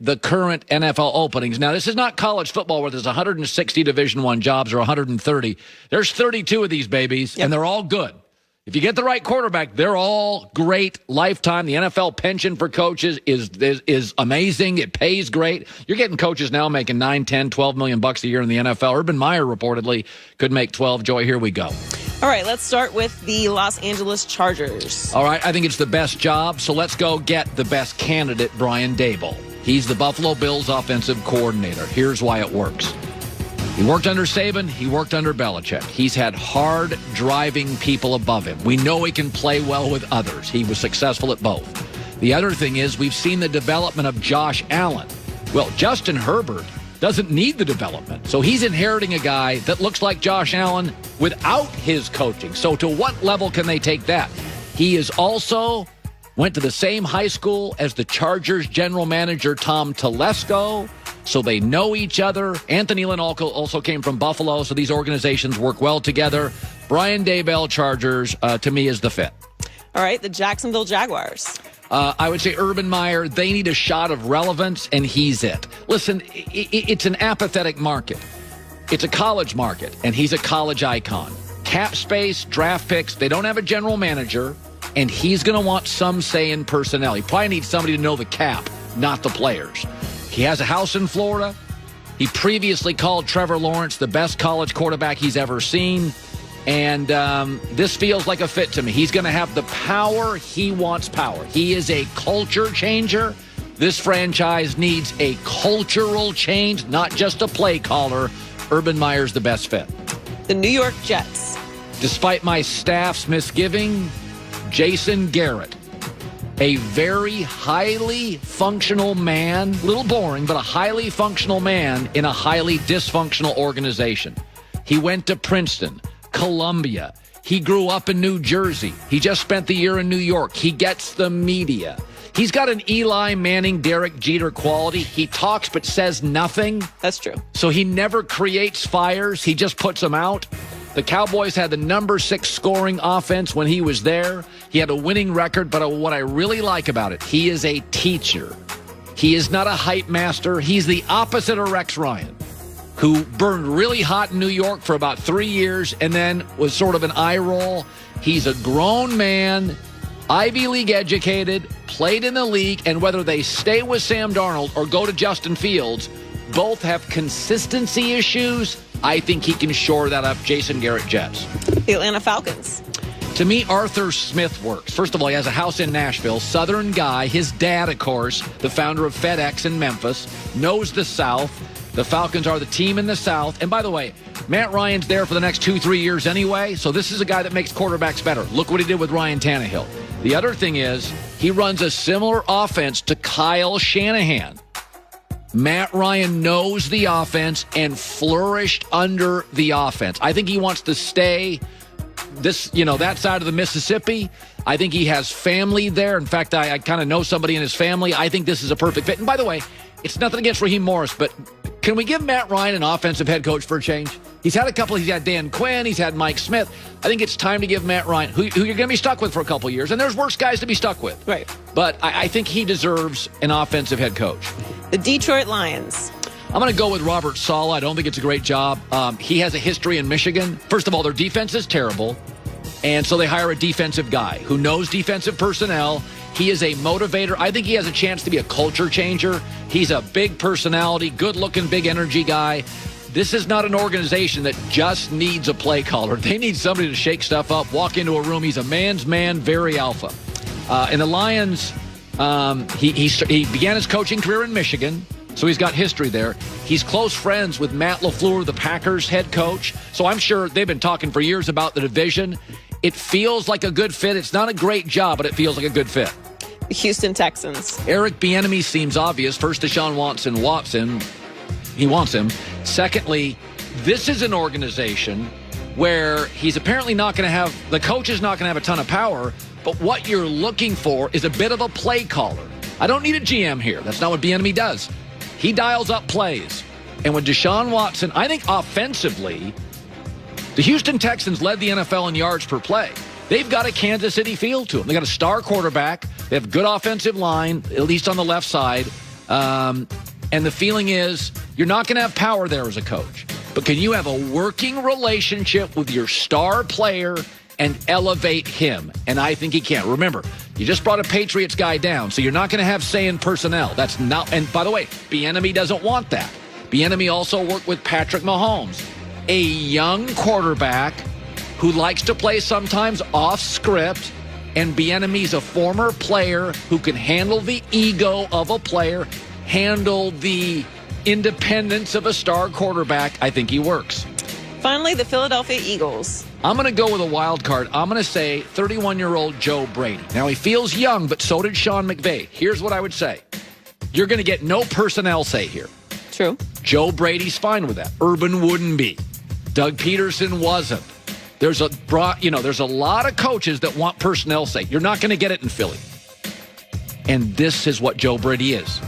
the current NFL openings. Now, this is not college football where there's 160 Division I jobs or 130. There's 32 of these babies, and they're all good. If you get the right quarterback, they're all great lifetime. The NFL pension for coaches is amazing. It pays great. You're getting coaches now making 9, 10, 12 million bucks a year in the NFL. Urban Meyer reportedly could make 12. Joy, here we go. All right, let's start with the Los Angeles Chargers. All right, I think it's the best job, so let's go get the best candidate, Brian Daboll. He's the Buffalo Bills offensive coordinator. Here's why it works. He worked under Saban. He worked under Belichick. He's had hard-driving people above him. We know he can play well with others. He was successful at both. The other thing is we've seen the development of Josh Allen. Well, Justin Herbert doesn't need the development. So he's inheriting a guy that looks like Josh Allen without his coaching. So to what level can they take that? He is also went to the same high school as the Chargers general manager, Tom Telesco. So they know each other. Anthony Lynn also came from Buffalo, so these organizations work well together. Brian Daboll, Chargers, to me, is the fit. All right, the Jacksonville Jaguars. I would say Urban Meyer, they need a shot of relevance, and he's it. Listen, it's an apathetic market. It's a college market, and he's a college icon. Cap space, draft picks, they don't have a general manager, and he's going to want some say in personnel. He probably needs somebody to know the cap, not the players. He has a house in Florida. He previously called Trevor Lawrence the best college quarterback he's ever seen. And this feels like a fit to me. He's going to have the power. He wants power. He is a culture changer. This franchise needs a cultural change, not just a play caller. Urban Meyer's the best fit. The New York Jets. Despite my staff's misgiving, Jason Garrett. A very highly functional man, a little boring, but a highly functional man in a highly dysfunctional organization. He went to Princeton, Columbia. He grew up in New Jersey. He just spent the year in New York. He gets the media. He's got an Eli Manning, Derek Jeter quality. He talks but says nothing. That's true. So he never creates fires. He just puts them out. The Cowboys had the number 6 scoring offense when he was there. He had a winning record, but what I really like about it, he is a teacher. He is not a hype master. He's the opposite of Rex Ryan, who burned really hot in New York for about 3 years and then was sort of an eye roll. He's a grown man, Ivy League educated, played in the league, and whether they stay with Sam Darnold or go to Justin Fields, both have consistency issues. I think he can shore that up. Jason Garrett, Jets. The Atlanta Falcons. To me, Arthur Smith works. First of all, he has a house in Nashville, Southern guy. His dad, of course, the founder of FedEx in Memphis, knows the South. The Falcons are the team in the South. And by the way, Matt Ryan's there for the next 2-3 years anyway, so this is a guy that makes quarterbacks better. Look what he did with Ryan Tannehill. The other thing is he runs a similar offense to Kyle Shanahan. Matt Ryan knows the offense and flourished under the offense. I think he wants to stay that side of the Mississippi. I think he has family there. In fact, I kind of know somebody in his family. I think this is a perfect fit. And by the way, it's nothing against Raheem Morris, but can we give Matt Ryan an offensive head coach for a change? He's had a couple. He's had Dan Quinn. He's had Mike Smith. I think it's time to give Matt Ryan, who you're going to be stuck with for a couple of years. And there's worse guys to be stuck with. Right. But I think he deserves an offensive head coach. The Detroit Lions. I'm going to go with Robert Saleh. I don't think it's a great job. He has a history in Michigan. First of all, their defense is terrible. And so they hire a defensive guy who knows defensive personnel. He is a motivator. I think he has a chance to be a culture changer. He's a big personality, good-looking, big energy guy. This is not an organization that just needs a play caller. They need somebody to shake stuff up, walk into a room. He's a man's man, very alpha. And the Lions, he began his coaching career in Michigan, so he's got history there. He's close friends with Matt LaFleur, the Packers head coach. So I'm sure they've been talking for years about the division. It feels like a good fit. It's not a great job, but it feels like a good fit. The Houston Texans. Eric Bieniemy seems obvious. First, Deshaun Watson wants him. He wants him. Secondly, this is an organization where he's apparently not going to have, the coach is not going to have a ton of power, but what you're looking for is a bit of a play caller. I don't need a GM here. That's not what Bieniemy does. He dials up plays. And with Deshaun Watson, I think offensively, the Houston Texans led the NFL in yards per play. They've got a Kansas City feel to them. They got a star quarterback. They have good offensive line, at least on the left side. And the feeling is you're not going to have power there as a coach. But can you have a working relationship with your star player and elevate him? And I think he can. Remember, you just brought a Patriots guy down, so you're not going to have say in personnel. That's not. And by the way, Bieniemy doesn't want that. Bieniemy also worked with Patrick Mahomes, a young quarterback who likes to play sometimes off script. And Bieniemy's a former player who can handle the ego of a player, handle the independence of a star quarterback. I think he works. Finally, the Philadelphia Eagles. I'm going to go with a wild card. I'm going to say 31-year-old Joe Brady. Now, he feels young, but so did Sean McVay. Here's what I would say. You're going to get no personnel say here. True. Joe Brady's fine with that. Urban wouldn't be. Doug Peterson wasn't. There's a lot of coaches that want personnel say. You're not going to get it in Philly. And this is what Joe Brady is.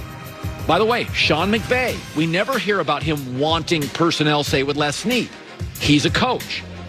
By the way, Sean McVay, we never hear about him wanting personnel say with Les Snead. He's a coach.